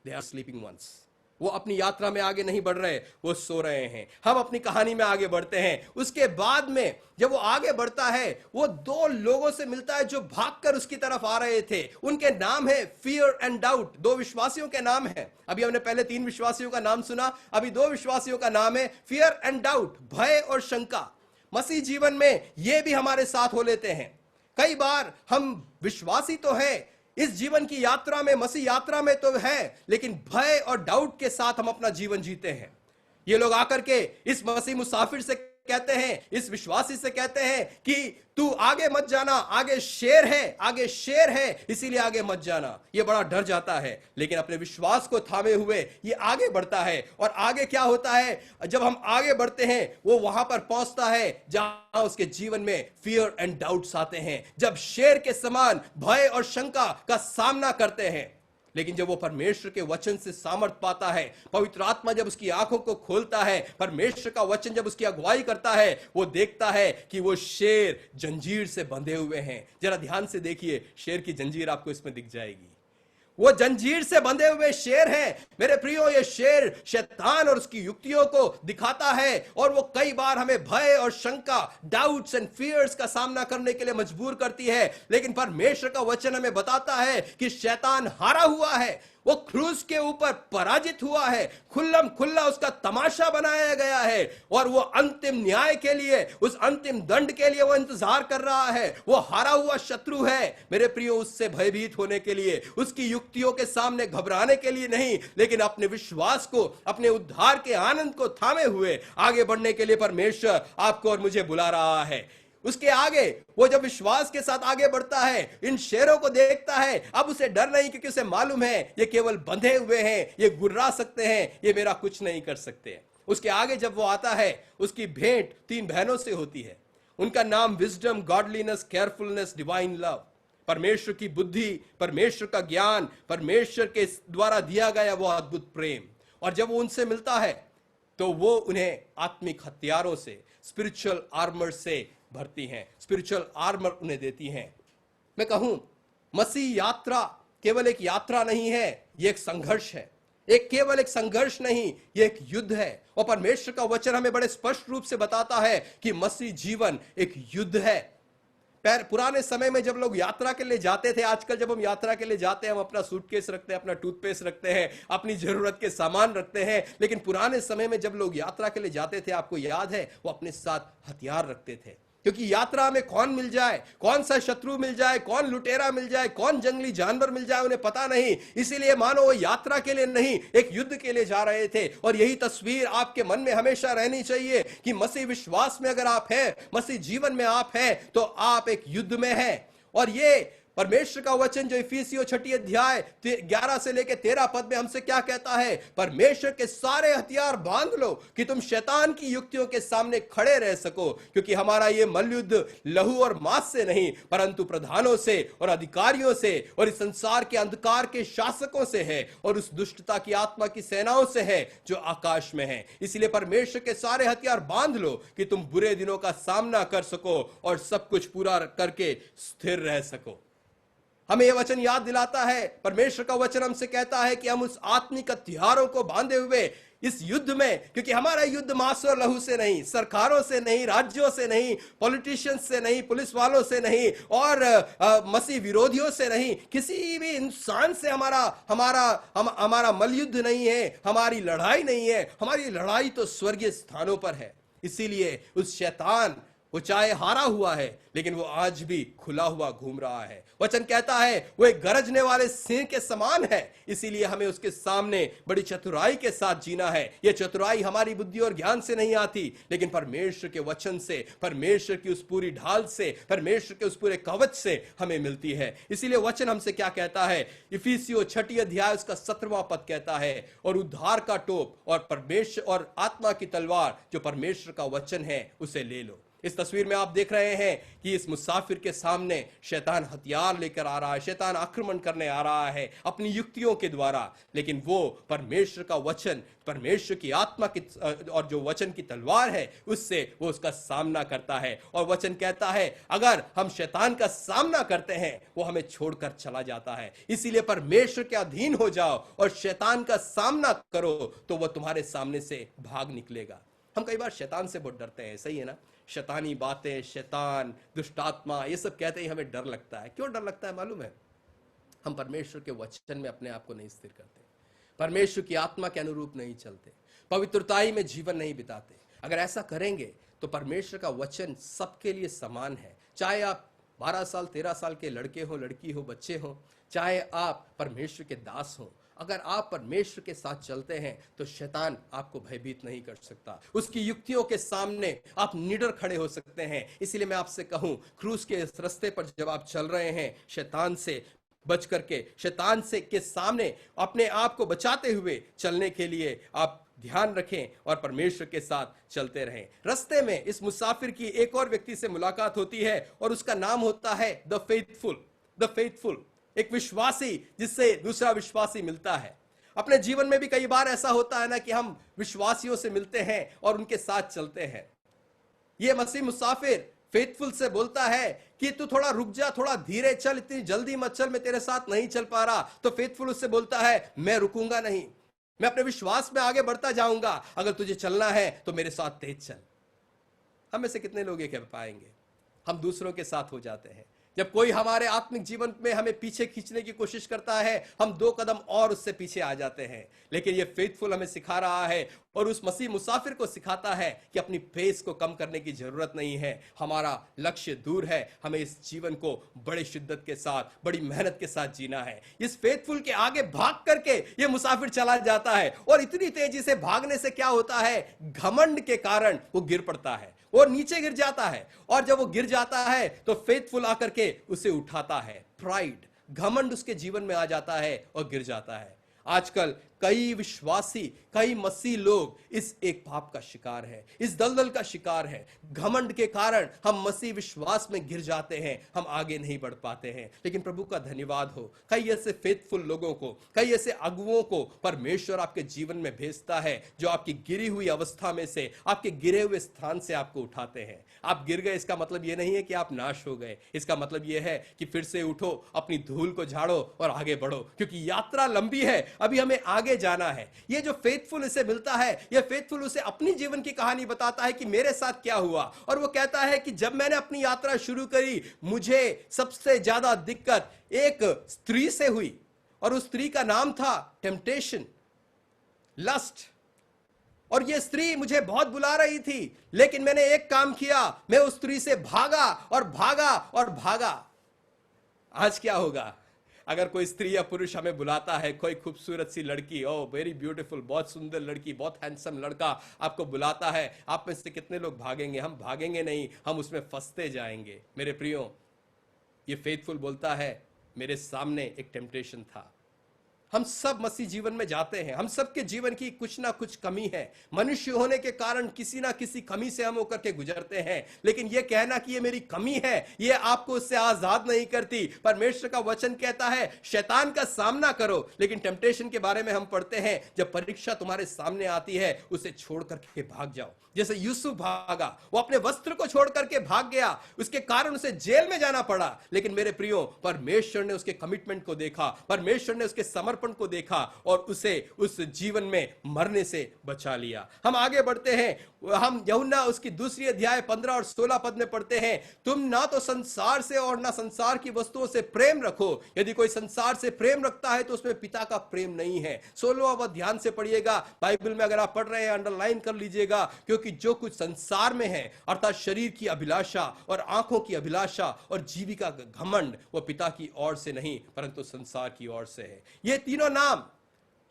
They are sleeping ones. वो अपनी यात्रा में आगे नहीं बढ़ रहे, वो सो रहे हैं। हम अपनी कहानी में आगे बढ़ते हैं। उसके बाद में जब वो आगे बढ़ता है, वो 2 लोगों से मिलता है जो भागकर उसकी तरफ आ रहे थे। उनके नाम है फियर एंड डाउट। 2 विश्वासियों के नाम है। अभी हमने पहले 3 विश्वासियों का नाम सुना, अभी 2 विश्वासियों का नाम है फियर एंड डाउट, भय और शंका। मसीह जीवन में ये भी हमारे साथ हो लेते हैं। कई बार हम विश्वासी तो है, इस जीवन की यात्रा में, मसीह यात्रा में तो है, लेकिन भय और डाउट के साथ हम अपना जीवन जीते हैं। ये लोग आकर के इस मसीह मुसाफिर से कहते हैं, इस विश्वासी से कहते हैं कि तू आगे मत जाना, आगे शेर है, आगे शेर है, इसीलिए आगे मत जाना। ये बड़ा डर जाता है, लेकिन अपने विश्वास को थामे हुए ये आगे बढ़ता है। और आगे क्या होता है, जब हम आगे बढ़ते हैं वो वहां पर पहुंचता है जहां उसके जीवन में फियर एंड डाउट्स आते हैं, जब शेर के समान भय और शंका का सामना करते हैं। लेकिन जब वो परमेश्वर के वचन से सामर्थ पाता है, पवित्र आत्मा जब उसकी आंखों को खोलता है, परमेश्वर का वचन जब उसकी अगुवाई करता है, वो देखता है कि वो शेर जंजीर से बंधे हुए हैं। जरा ध्यान से देखिए, शेर की जंजीर आपको इसमें दिख जाएगी। वो जंजीर से बंधे हुए शेर हैं मेरे प्रियो। ये शेर शैतान और उसकी युक्तियों को दिखाता है, और वो कई बार हमें भय और शंका, डाउट्स एंड फियर्स का सामना करने के लिए मजबूर करती है। लेकिन परमेश्वर का वचन हमें बताता है कि शैतान हारा हुआ है, वो क्रूस के ऊपर पराजित हुआ है, खुल्लम खुल्ला उसका तमाशा बनाया गया है, और वो अंतिम न्याय के लिए, उस अंतिम दंड के लिए वो इंतजार कर रहा है। वो हारा हुआ शत्रु है मेरे प्रियो। उससे भयभीत होने के लिए, उसकी युक्तियों के सामने घबराने के लिए नहीं, लेकिन अपने विश्वास को, अपने उद्धार के आनंद को थामे हुए आगे बढ़ने के लिए परमेश्वर आपको और मुझे बुला रहा है। उसके आगे वो जब विश्वास के साथ आगे बढ़ता है, इन शेरों को देखता है, अब उसे डर नहीं, क्योंकि उसे मालूम है ये केवल बंधे हुए हैं, ये गुर्रा सकते हैं, ये मेरा कुछ नहीं कर सकते। उसके आगे जब वो आता है, उसकी भेंट 3 बहनों से होती है। उनका नाम wisdom, godliness, carefulness, divine love. परमेश्वर की बुद्धि, परमेश्वर का ज्ञान, परमेश्वर के द्वारा दिया गया वो अद्भुत प्रेम। और जब वो उनसे मिलता है तो वो उन्हें आत्मिक हथियारों से, स्पिरिचुअल आर्मर से भरती हैं, स्पिरिचुअल आर्मर उन्हें देती हैं। मैं कहूं, मसीह यात्रा केवल एक यात्रा नहीं है, यह एक संघर्ष है। एक केवल एक संघर्ष नहीं, यह एक युद्ध है। और परमेश्वर का वचन हमें बड़े स्पष्ट रूप से बताता है कि मसीह जीवन एक युद्ध है। पुराने समय में जब लोग यात्रा के लिए जाते थे, आजकल जब हम यात्रा के लिए जाते हैं, हम अपना सूटकेस रखते हैं, अपना टूथपेस्ट रखते हैं, अपनी जरूरत के सामान रखते हैं। लेकिन पुराने समय में जब लोग यात्रा के लिए जाते थे, आपको याद है, वो अपने साथ हथियार रखते थे, क्योंकि यात्रा में कौन मिल जाए, कौन सा शत्रु मिल जाए, कौन लुटेरा मिल जाए, कौन जंगली जानवर मिल जाए, उन्हें पता नहीं। इसीलिए मानो वो यात्रा के लिए नहीं, एक युद्ध के लिए जा रहे थे। और यही तस्वीर आपके मन में हमेशा रहनी चाहिए कि मसीह विश्वास में अगर आप हैं, मसीह जीवन में आप हैं, तो आप एक युद्ध में हैं। और ये परमेश्वर का वचन जो इफिसियों 6 अध्याय 11 से लेकर 13 पद में हमसे क्या कहता है, परमेश्वर के सारे हथियार बांध लो कि तुम शैतान की युक्तियों के सामने खड़े रह सको। क्योंकि हमारा ये मल्लयुद्ध लहू और मांस से नहीं, परंतु प्रधानों से और अधिकारियों से और इस संसार के अंधकार के शासकों से है, और उस दुष्टता की आत्मा की सेनाओं से है जो आकाश में है। इसलिए परमेश्वर के सारे हथियार बांध लो कि तुम बुरे दिनों का सामना कर सको और सब कुछ पूरा करके स्थिर रह सको। हमें यह वचन याद दिलाता है, परमेश्वर का वचन हमसे कहता है कि हम उस आत्मिक हथियारों को बांधे हुए इस युद्ध में, क्योंकि हमारा युद्ध मांस और लहू से नहीं, सरकारों से नहीं, राज्यों से नहीं, पॉलिटिशियंस से नहीं, पुलिस वालों से नहीं, और मसीह विरोधियों से नहीं, किसी भी इंसान से हमारा मलयुद्ध नहीं है, हमारी लड़ाई नहीं है। हमारी लड़ाई तो स्वर्गीय स्थानों पर है। इसीलिए उस शैतान, वो चाहे हारा हुआ है, लेकिन वो आज भी खुला हुआ घूम रहा है। वचन कहता है वो एक गरजने वाले सिंह के समान है। इसीलिए हमें उसके सामने बड़ी चतुराई के साथ जीना है। यह चतुराई हमारी बुद्धि और ज्ञान से नहीं आती, लेकिन परमेश्वर के वचन से, परमेश्वर की उस पूरी ढाल से, परमेश्वर के उस पूरे कवच से हमें मिलती है। इसीलिए वचन हमसे क्या कहता है, इफिसियों 6 अध्याय उसका 17वां पद कहता है, और उद्धार का टोप और परमेश्वर और आत्मा की तलवार जो परमेश्वर का वचन है उसे ले लो। इस तस्वीर में आप देख रहे हैं कि इस मुसाफिर के सामने शैतान हथियार लेकर आ रहा है, शैतान आक्रमण करने आ रहा है अपनी युक्तियों के द्वारा, लेकिन वो परमेश्वर का वचन, परमेश्वर की आत्मा की और जो वचन की तलवार है उससे वो उसका सामना करता है। और वचन कहता है अगर हम शैतान का सामना करते हैं वो हमें छोड़कर चला जाता है। इसीलिए परमेश्वर के अधीन हो जाओ और शैतान का सामना करो तो वह तुम्हारे सामने से भाग निकलेगा। हम कई बार शैतान से बहुत डरते हैं, सही है ना? शैतानी बातें, शैतान, दुष्टात्मा, ये सब कहते ही हमें डर लगता है। क्यों डर लगता है मालूम है? हम परमेश्वर के वचन में अपने आप को नहीं स्थिर करते, परमेश्वर की आत्मा के अनुरूप नहीं चलते, पवित्रताई में जीवन नहीं बिताते। अगर ऐसा करेंगे तो परमेश्वर का वचन सबके लिए समान है, चाहे आप 12 साल 13 साल के लड़के हो, लड़की हो, बच्चे हो, चाहे आप परमेश्वर के दास हो। अगर आप परमेश्वर के साथ चलते हैं तो शैतान आपको भयभीत नहीं कर सकता। उसकी युक्तियों के सामने आप निडर खड़े हो सकते हैं। इसीलिए मैं आपसे कहूं, क्रूस के इस रास्ते पर जब आप चल रहे हैं, शैतान से बच करके, शैतान से के सामने अपने आप को बचाते हुए चलने के लिए आप ध्यान रखें और परमेश्वर के साथ चलते रहें। रास्ते में इस मुसाफिर की एक और व्यक्ति से मुलाकात होती है और उसका नाम होता है द फेथफुल। द फेथफुल, एक विश्वासी जिससे दूसरा विश्वासी मिलता है। अपने जीवन में भी कई बार ऐसा होता है ना कि हम विश्वासियों से मिलते हैं और उनके साथ चलते हैं। ये मसीह मुसाफिर फेथफुल से बोलता है कि तू थोड़ा रुक जा, थोड़ा धीरे चल, इतनी जल्दी मत चल, मैं तेरे साथ नहीं चल पा रहा। तो फेथफुल उससे बोलता है, मैं रुकूंगा नहीं, मैं अपने विश्वास में आगे बढ़ता जाऊंगा। अगर तुझे चलना है तो मेरे साथ तेज चल। हम में से कितने लोग ये कह पाएंगे? हम दूसरों के साथ हो जाते हैं। जब कोई हमारे आत्मिक जीवन में हमें पीछे खींचने की कोशिश करता है, हम 2 कदम और उससे पीछे आ जाते हैं। लेकिन ये फेथफुल हमें सिखा रहा है और उस मसीह मुसाफिर को सिखाता है कि अपनी पेस को कम करने की जरूरत नहीं है। हमारा लक्ष्य दूर है, हमें इस जीवन को बड़े शिद्दत के साथ, बड़ी मेहनत के साथ जीना है। इस फेथफुल के आगे भाग करके ये मुसाफिर चला जाता है और इतनी तेजी से भागने से क्या होता है, घमंड के कारण वो गिर पड़ता है और नीचे गिर जाता है। और जब वो गिर जाता है तो फेथफुल आकर के उसे उठाता है। प्राइड, घमंड उसके जीवन में आ जाता है और गिर जाता है। आजकल कई विश्वासी, कई मसीह लोग इस एक पाप का शिकार है, इस दलदल का शिकार है। घमंड के कारण हम मसीह विश्वास में गिर जाते हैं, हम आगे नहीं बढ़ पाते हैं। लेकिन प्रभु का धन्यवाद हो, कई ऐसे फेथफुल लोगों को, कई ऐसे अगुओं को परमेश्वर आपके जीवन में भेजता है, जो आपकी गिरी हुई अवस्था में से, आपके गिरे हुए स्थान से आपको उठाते हैं। आप गिर गए, इसका मतलब यह नहीं है कि आप नाश हो गए। इसका मतलब यह है कि फिर से उठो, अपनी धूल को झाड़ो और आगे बढ़ो, क्योंकि यात्रा लंबी है, अभी हमें आगे जाना है। ये जो फेथफुल इसे मिलता है, ये फेथफुल उसे अपनी जीवन की कहानी बताता है कि मेरे साथ क्या हुआ। और वो कहता है कि जब मैंने अपनी यात्रा शुरू करी, मुझे सबसे ज्यादा दिक्कत एक स्त्री से हुई और उस स्त्री का नाम था टेम्पटेशन, लस्ट। और ये स्त्री मुझे बहुत बुला रही थी, लेकिन मैंने एक काम किया, मैं उस स्त्री से भागा और भागा और भागा। आज क्या होगा अगर कोई स्त्री या पुरुष हमें बुलाता है, कोई खूबसूरत सी लड़की, ओ वेरी ब्यूटीफुल, बहुत सुंदर लड़की, बहुत हैंडसम लड़का आपको बुलाता है, आप में से कितने लोग भागेंगे? हम भागेंगे नहीं, हम उसमें फंसते जाएंगे। मेरे प्रियो, ये फेथफुल बोलता है मेरे सामने एक टेम्पटेशन था। हम सब मसीह जीवन में जाते हैं, हम सबके जीवन की कुछ ना कुछ कमी है। मनुष्य होने के कारण किसी ना किसी कमी से हम होकर के गुजरते हैं। लेकिन यह कहना कि ये मेरी कमी है, ये आपको उससे आजाद नहीं करती। परमेश्वर का वचन कहता है शैतान का सामना करो। लेकिन टेम्पटेशन के बारे में हम पढ़ते हैं, जब परीक्षा तुम्हारे सामने आती है, उसे छोड़ करके भाग जाओ। जैसे यूसुफ भागा, वो अपने वस्त्र को छोड़ करके भाग गया, उसके कारण उसे जेल में जाना पड़ा। लेकिन मेरे प्रियो, परमेश्वर ने उसके कमिटमेंट को देखा, परमेश्वर ने उसके समर्पण को देखा और उसे उस जीवन में मरने से बचा लिया। हम आगे बढ़ते हैं, हम यूहन्ना उसकी 2 अध्याय 15 और 16 पद में पढ़ते हैं, तुम ना तो संसार से और ना संसार की वस्तुओं से प्रेम रखो। यदि कोई संसार से प्रेम रखता है तो उसमें पिता का प्रेम नहीं है। 16वां पद ध्यान से पढ़िएगा, बाइबल में अगर आप पढ़ रहे हैं अंडरलाइन कर लीजिएगा, क्योंकि जो कुछ संसार में है, अर्थात शरीर की अभिलाषा और आंखों की अभिलाषा और जीविका का घमंड, वो पिता की ओर से नहीं परंतु संसार की ओर से है। ये तीनों नाम,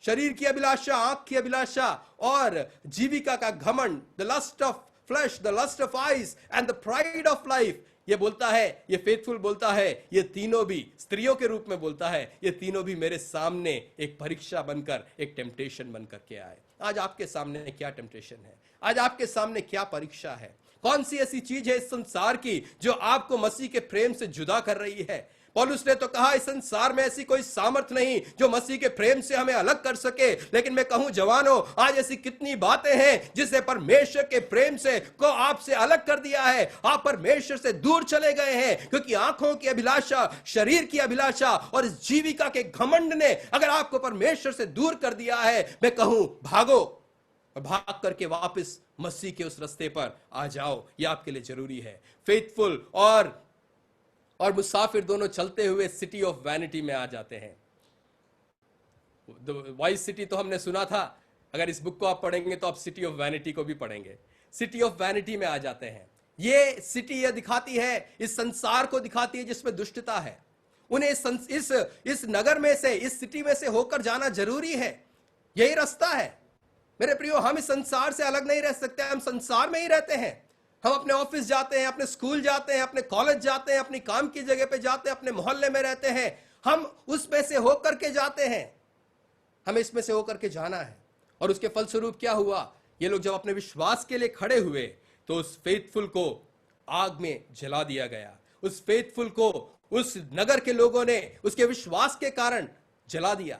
शरीर की अभिलाषा, आंख की अभिलाषा और जीविका का घमंड, the lust of flesh, the lust of eyes and the pride of life, ये बोलता है, ये फेथफुल बोलता है, ये तीनों भी स्त्रियों के रूप में बोलता है, ये तीनों भी मेरे सामने एक परीक्षा बनकर, एक टेम्पटेशन बनकर के आए। आज आपके सामने क्या टेम्पटेशन है? आज आपके सामने क्या परीक्षा है? कौन सी ऐसी चीज है इस संसार की जो आपको मसीह के प्रेम से जुदा कर रही है? पौलुस ने तो कहा इस संसार में ऐसी कोई सामर्थ्य नहीं जो मसीह के प्रेम से हमें अलग कर सके। लेकिन मैं कहूं जवानों, आज ऐसी कितनी बातें हैं जिसे परमेश्वर के प्रेम से को आपसे अलग कर दिया है। आप परमेश्वर से दूर चले गए हैं, क्योंकि आंखों की अभिलाषा, शरीर की अभिलाषा और इस जीविका के घमंड ने अगर आपको परमेश्वर से दूर कर दिया है, मैं कहूं भागो, भाग करके वापस मसीह के उस रास्ते पर आ जाओ। यह आपके लिए जरूरी है। फेथफुल और मुसाफिर दोनों चलते हुए सिटी ऑफ वैनिटी में आ जाते हैं। वाइस सिटी तो हमने सुना था, अगर इस बुक को आप पढ़ेंगे तो आप सिटी ऑफ वैनिटी को भी पढ़ेंगे। सिटी ऑफ वैनिटी में आ जाते हैं। ये सिटी यह दिखाती है, इस संसार को दिखाती है जिसमें दुष्टता है। उन्हें इस नगर में से, इस सिटी में से होकर जाना जरूरी है। यही रास्ता है मेरे प्रियो। हम इस संसार से अलग नहीं रह सकते, हम संसार में ही रहते हैं। हम अपने ऑफिस जाते हैं, अपने स्कूल जाते हैं, अपने कॉलेज जाते हैं, अपनी काम की जगह पे जाते हैं, अपने मोहल्ले में रहते हैं। हम उसमें से होकर के जाते हैं, हमें इसमें से होकर के जाना है। और उसके फलस्वरूप क्या हुआ, ये लोग जब अपने विश्वास के लिए खड़े हुए तो उस फेथफुल को आग में जला दिया गया। उस फेथफुल को उस नगर के लोगों ने उसके विश्वास के कारण जला दिया।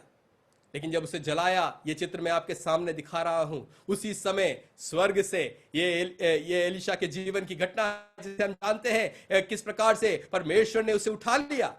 लेकिन जब उसे जलाया, ये चित्र मैं आपके सामने दिखा रहा हूं, उसी समय स्वर्ग से ये एलीशा के जीवन की घटना जिसे हम जानते हैं किस प्रकार से परमेश्वर ने उसे उठा लिया,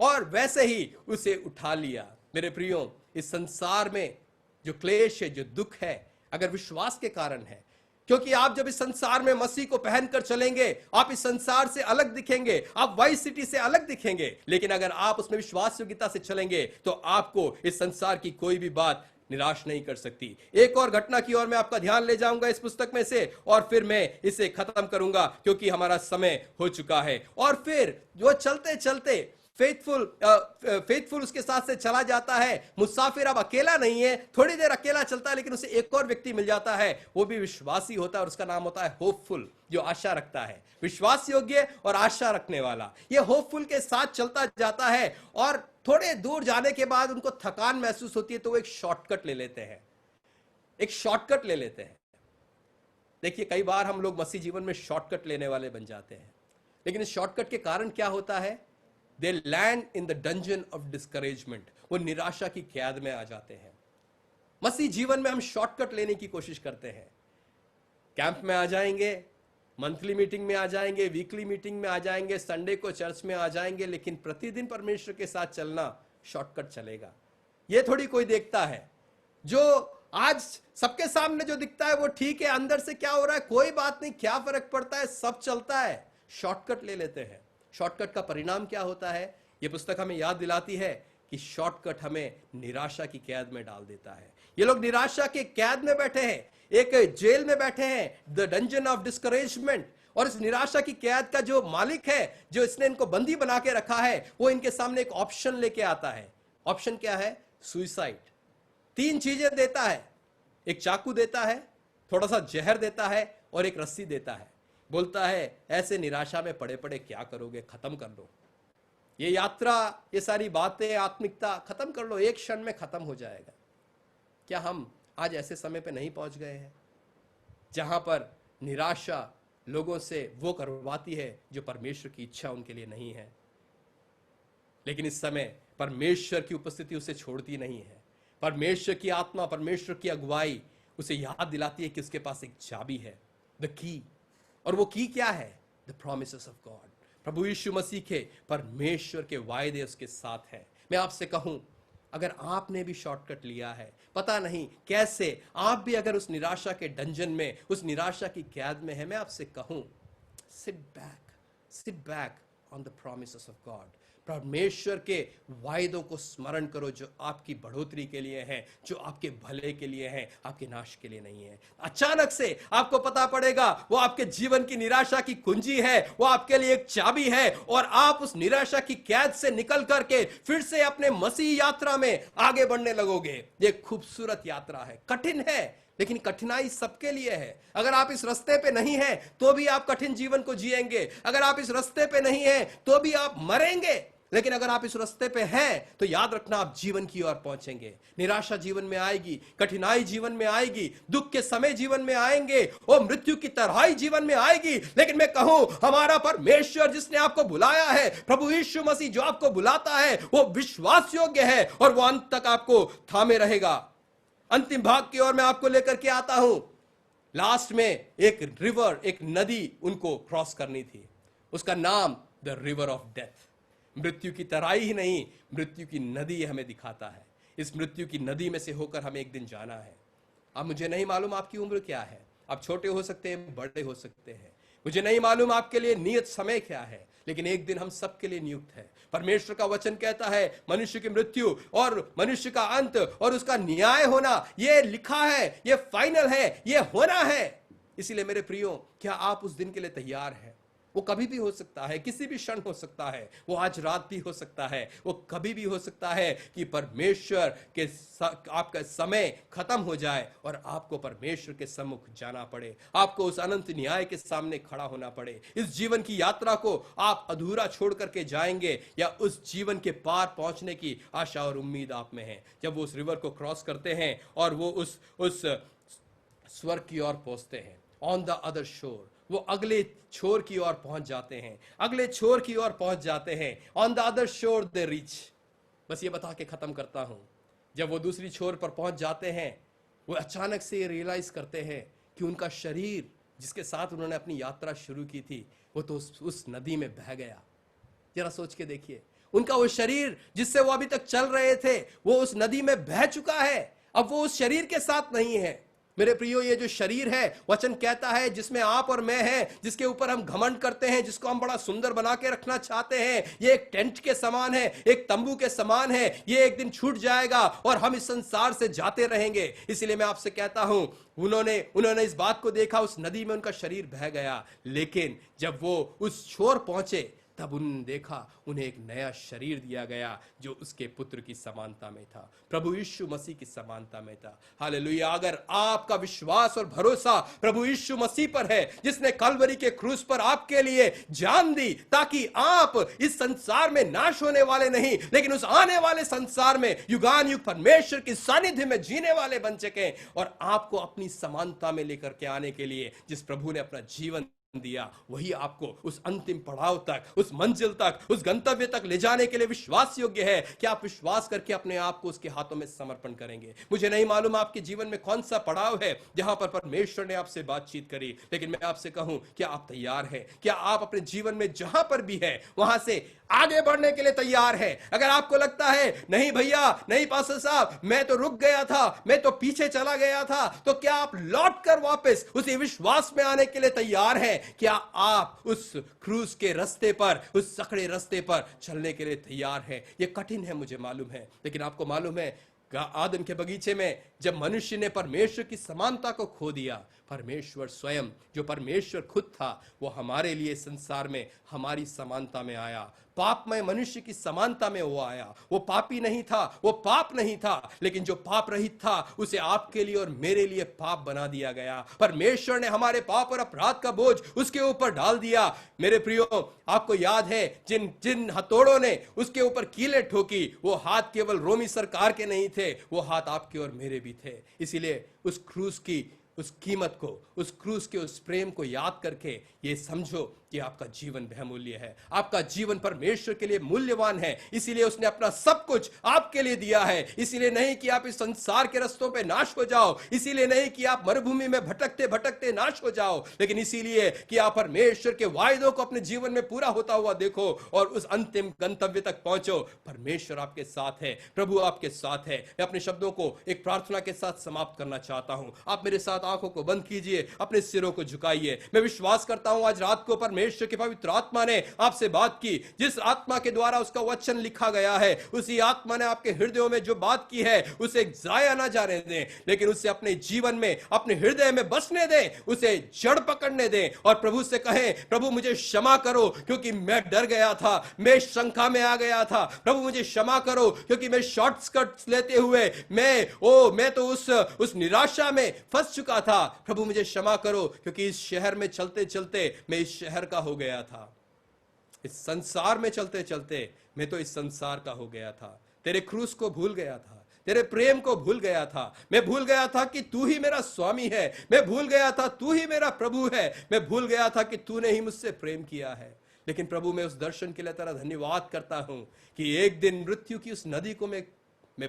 और वैसे ही उसे उठा लिया। मेरे प्रियो, इस संसार में जो क्लेश है, जो दुख है, अगर विश्वास के कारण है, क्योंकि आप जब इस संसार में मसीह को पहनकर चलेंगे, आप इस संसार से अलग दिखेंगे, आप वाइस सिटी से अलग दिखेंगे। लेकिन अगर आप उसमें विश्वास योग्यता से चलेंगे तो आपको इस संसार की कोई भी बात निराश नहीं कर सकती। एक और घटना की ओर मैं आपका ध्यान ले जाऊंगा इस पुस्तक में से, और फिर मैं इसे खत्म करूंगा क्योंकि हमारा समय हो चुका है। और फिर जो चलते चलते फेथफुल उसके साथ से चला जाता है। मुसाफिर अब अकेला नहीं है, थोड़ी देर अकेला चलता है, लेकिन उसे एक और व्यक्ति मिल जाता है, वो भी विश्वासी होता है, और उसका नाम होता है होपफुल, जो आशा रखता है। विश्वास योग्य और आशा रखने वाला, ये होपफुल के साथ चलता जाता है। और थोड़े दूर जाने के बाद उनको थकान महसूस होती है, तो वो एक शॉर्टकट ले लेते हैं, एक शॉर्टकट ले लेते हैं। देखिए, कई बार हम लोग मसीह जीवन में शॉर्टकट लेने वाले बन जाते हैं, लेकिन इस शॉर्टकट के कारण क्या होता है, They land in the dungeon of discouragement. वो निराशा की कैद में आ जाते हैं। मसीह जीवन में हम शॉर्टकट लेने की कोशिश करते हैं। कैंप में आ जाएंगे, मंथली मीटिंग में आ जाएंगे, वीकली मीटिंग में आ जाएंगे, संडे को चर्च में आ जाएंगे, लेकिन प्रतिदिन परमेश्वर के साथ चलना शॉर्टकट चलेगा। ये थोड़ी कोई देखता है। जो आज सबके सामने जो दिखता है वो ठीक है, अंदर से क्या हो रहा है कोई बात नहीं, क्या फर्क पड़ता है, सब चलता है। शॉर्टकट ले लेते हैं। शॉर्टकट का परिणाम क्या होता है, यह पुस्तक हमें याद दिलाती है कि शॉर्टकट हमें निराशा की कैद में डाल देता है। ये लोग निराशा के कैद में बैठे हैं, एक जेल में बैठे हैं, द डंजन ऑफ डिस्करेजमेंट। और इस निराशा की कैद का जो मालिक है, जो इसने इनको बंदी बना के रखा है, वो इनके सामने एक ऑप्शन लेके आता है। ऑप्शन क्या है, सुइसाइड। 3 चीजें देता है, एक चाकू देता है, थोड़ा सा जहर देता है, और एक रस्सी देता है। बोलता है ऐसे निराशा में पड़े पड़े क्या करोगे, खत्म कर लो ये यात्रा, ये सारी बातें, आत्मिकता खत्म कर लो, एक क्षण में खत्म हो जाएगा। क्या हम आज ऐसे समय पे नहीं पहुंच गए हैं जहां पर निराशा लोगों से वो करवाती है जो परमेश्वर की इच्छा उनके लिए नहीं है, लेकिन इस समय परमेश्वर की उपस्थिति उसे छोड़ती नहीं है। परमेश्वर की आत्मा, परमेश्वर की अगुवाई उसे याद दिलाती है कि उसके पास एक चाबी है, द की। और वो की क्या है, द प्रॉमिसेस ऑफ गॉड। प्रभु यीशु मसीह के, परमेश्वर के वायदे उसके साथ है। मैं आपसे कहूं, अगर आपने भी शॉर्टकट लिया है, पता नहीं कैसे आप भी अगर उस निराशा के डंजन में, उस निराशा की कैद में है, मैं आपसे कहूं, sit back on the promises of God. परमेश्वर के वायदों को स्मरण करो जो आपकी बढ़ोतरी के लिए हैं, जो आपके भले के लिए हैं, आपके नाश के लिए नहीं है। अचानक से आपको पता पड़ेगा वो आपके जीवन की निराशा की कुंजी है, वो आपके लिए एक चाबी है, और आप उस निराशा की कैद से निकल करके फिर से अपने मसीह यात्रा में आगे बढ़ने लगोगे। ये खूबसूरत यात्रा है, कठिन है, लेकिन कठिनाई सबके लिए है। अगर आप इस रास्ते पे नहीं हैं तो भी आप कठिन जीवन को जिएंगे, अगर आप इस रास्ते पे नहीं हैं तो भी आप मरेंगे, लेकिन अगर आप इस रास्ते पे हैं तो याद रखना आप जीवन की ओर पहुंचेंगे। निराशा जीवन में आएगी, कठिनाई जीवन में आएगी, दुख के समय जीवन में आएंगे, और मृत्यु की तराई जीवन में आएगी, लेकिन मैं कहूं हमारा परमेश्वर जिसने आपको बुलाया है, प्रभु यीशु मसीह जो आपको बुलाता है, वो विश्वास योग्य है और वो अंत तक आपको थामे रहेगा। अंतिम भाग की ओर मैं आपको लेकर के आता हूं। लास्ट में एक रिवर, एक नदी उनको क्रॉस करनी थी, उसका नाम द रिवर ऑफ डेथ। मृत्यु की तराई ही नहीं, मृत्यु की नदी हमें दिखाता है। इस मृत्यु की नदी में से होकर हमें एक दिन जाना है। अब मुझे नहीं मालूम आपकी उम्र क्या है, आप छोटे हो सकते हैं, बड़े हो सकते हैं, मुझे नहीं मालूम आपके लिए नियत समय क्या है, लेकिन एक दिन हम सबके लिए नियुक्त है। परमेश्वर का वचन कहता है मनुष्य की मृत्यु और मनुष्य का अंत और उसका न्याय होना, यह लिखा है, यह फाइनल है, यह होना है। इसलिए मेरे प्रियो, क्या आप उस दिन के लिए तैयार हैं? वो कभी भी हो सकता है, किसी भी क्षण हो सकता है, वो आज रात भी हो सकता है, वो कभी भी हो सकता है कि परमेश्वर के आपका समय खत्म हो जाए और आपको परमेश्वर के सम्मुख जाना पड़े, आपको उस अनंत न्याय के सामने खड़ा होना पड़े। इस जीवन की यात्रा को आप अधूरा छोड़ करके जाएंगे या उस जीवन के पार पहुंचने की आशा और उम्मीद आप में है। जब वो उस रिवर को क्रॉस करते हैं और वो उस स्वर्ग की ओर पहुंचते हैं, ऑन द अदर शोर, वो अगले छोर की ओर पहुंच जाते हैं, अगले छोर की ओर पहुंच जाते हैं, ऑन द अदर शोर दे रीच। बस ये बता के खत्म करता हूं, जब वो दूसरी छोर पर पहुंच जाते हैं, वो अचानक से ये रियलाइज करते हैं कि उनका शरीर जिसके साथ उन्होंने अपनी यात्रा शुरू की थी, वो तो उस नदी में बह गया। जरा सोच के देखिए, उनका वो शरीर जिससे वो अभी तक चल रहे थे, वो उस नदी में बह चुका है। अब वो उस शरीर के साथ नहीं है। मेरे प्रियो, ये जो शरीर है, वचन कहता है, जिसमें आप और मैं हैं, जिसके ऊपर हम घमंड करते हैं, जिसको हम बड़ा सुंदर बना के रखना चाहते हैं, ये एक टेंट के समान है, एक तंबू के समान है। ये एक दिन छूट जाएगा और हम इस संसार से जाते रहेंगे। इसलिए मैं आपसे कहता हूं, उन्होंने इस बात को देखा, उस नदी में उनका शरीर बह गया, लेकिन जब वो उस छोर पहुंचे, तब उन्होंने देखा उन्हें एक नया शरीर दिया गया जो उसके पुत्र की समानता में था, प्रभु यीशु मसीह की समानता में था। हालेलुया। अगर आपका विश्वास और भरोसा प्रभु यीशु मसीह पर है, जिसने कलवरी के क्रूस पर आपके लिए जान दी, ताकि आप इस संसार में नाश होने वाले नहीं, लेकिन उस आने वाले संसार में युगान युग परमेश्वर की सानिध्य में जीने वाले बन सके, और आपको अपनी समानता में लेकर के आने के लिए जिस प्रभु ने अपना जीवन दिया, वही आपको उस अंतिम पड़ाव तक, उस मंजिल तक, उस गंतव्य तक ले जाने के लिए विश्वास योग्य है कि आप विश्वास करके अपने आप को उसके हाथों में समर्पण करेंगे। मुझे नहीं मालूम आपके जीवन में कौन सा पड़ाव है जहां पर परमेश्वर ने आपसे बातचीत करी, लेकिन मैं आपसे कहूं, क्या आप तैयार हैं? क्या आप अपने जीवन में जहां पर भी है वहां से आगे बढ़ने के लिए तैयार है? अगर आपको लगता है नहीं भैया, नहीं पास्टर साहब, मैं तो रुक गया था, मैं तो पीछे चला गया था, तो क्या आप लौट कर वापस उसी विश्वास में आने के लिए तैयार हैं? क्या आप उस क्रूस के रास्ते पर, उस सकड़े रास्ते पर चलने के लिए तैयार हैं? ये कठिन है, मुझे मालूम है, लेकिन आपको मालूम है, आदम के बगीचे में जब मनुष्य ने परमेश्वर की समानता को खो दिया, परमेश्वर स्वयं, जो परमेश्वर खुद था, वो हमारे लिए संसार में हमारी समानता में आया। पापमय मनुष्य की समानता में वो आया। वो पापी नहीं था, वो पाप नहीं था, लेकिन जो पाप रहित था, उसे आपके लिए और मेरे लिए पाप बना दिया गया। परमेश्वर ने हमारे पाप और अपराध का बोझ उसके ऊपर डाल दिया। मेरे प्रियो, आपको याद है, जिन हथौड़ों ने उसके ऊपर कीलें ठोकी, वो हाथ केवल रोमी सरकार के नहीं थे, वो हाथ आपके और मेरे भी थे। इसीलिए उस क्रूस की उस कीमत को, उस क्रूस के उस प्रेम को याद करके ये समझो कि आपका जीवन बहुमूल्य है, आपका जीवन परमेश्वर के लिए मूल्यवान है। इसीलिए उसने अपना सब कुछ आपके लिए दिया है। इसीलिए नहीं कि आप इस संसार के रास्तों पे नाश हो जाओ, इसीलिए नहीं कि आप मरुभूमि में भटकते भटकते नाश हो जाओ, लेकिन इसीलिए कि आप परमेश्वर के वायदों को अपने जीवन में पूरा होता हुआ देखो और उस अंतिम गंतव्य तक पहुंचो। परमेश्वर आपके साथ है, प्रभु आपके साथ है। मैं अपने शब्दों को एक प्रार्थना के साथ समाप्त करना चाहता हूं। आप मेरे साथ आंखों को बंद कीजिए, अपने सिरों को झुकाइए। मैं विश्वास करता हूं आज रात को परमेश्वर के पवित्र आत्मा ने आपसे बात की। जिस आत्मा के द्वारा उसका वचन लिखा गया है, उसी आत्मा ने आपके हृदयों में जो बात की है, उसे जाया ना जाने दें, लेकिन उसे अपने जीवन में, अपने हृदय में बसने दें, उसे जड़ पकड़ने दें और प्रभु से कहें, प्रभु मुझे क्षमा करो क्योंकि मैं डर गया था, मैं शंका में आ गया था। प्रभु मुझे क्षमा करो क्योंकि मैं शॉर्टकट्स लेते हुए मैं तो उस निराशा में फंस चुका था। प्रभु मुझे क्षमा करो क्योंकि इस शहर में चलते चलते मैं इस शहर का हो गया था, इस संसार में चलते चलते मैं तो इस संसार का हो गया था। तेरे क्रूस को भूल गया था, तेरे प्रेम को भूल गया था। मैं भूल गया था कि तू ही मेरा स्वामी है, मैं भूल गया था तू ही मेरा प्रभु है, मैं भूल गया था कि तूने ही मुझसे प्रेम किया है। लेकिन प्रभु, मैं उस दर्शन के लिए तेरा धन्यवाद करता हूं कि एक दिन मृत्यु की उस नदी को मैं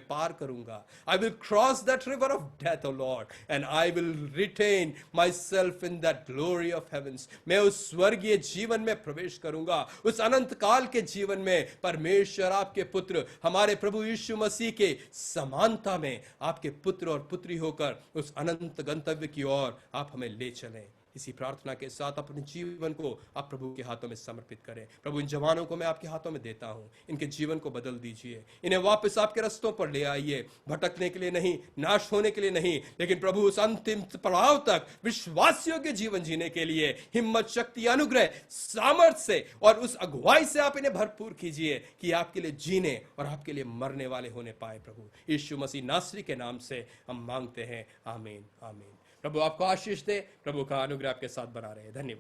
पार करूंगा। I will cross that river of death, O Lord, and I will retain myself in that glory of heavens. मैं उस स्वर्गीय जीवन में प्रवेश करूंगा, उस अनंत काल के जीवन में। परमेश्वर आपके पुत्र, हमारे प्रभु यीशु मसीह के समानता में आपके पुत्र और पुत्री होकर उस अनंत गंतव्य की ओर आप हमें ले चलें। इसी प्रार्थना के साथ अपने जीवन को आप प्रभु के हाथों में समर्पित करें। प्रभु, इन जवानों को मैं आपके हाथों में देता हूं, इनके जीवन को बदल दीजिए, इन्हें वापस आपके रस्तों पर ले आइए, भटकने के लिए नहीं, नाश होने के लिए नहीं, लेकिन प्रभु उस अंतिम पड़ाव तक विश्वासियों के जीवन जीने के लिए हिम्मत, शक्ति, अनुग्रह, सामर्थ्य से और उस अगुवाई से आप इन्हें भरपूर कीजिए कि आपके लिए जीने और आपके लिए मरने वाले होने पाए। प्रभु यीशु मसीह नासरी के नाम से हम मांगते हैं, आमीन आमीन। प्रभु आपको आशीष दे, प्रभु का अनुग्रह आपके साथ बना रहे। धन्यवाद।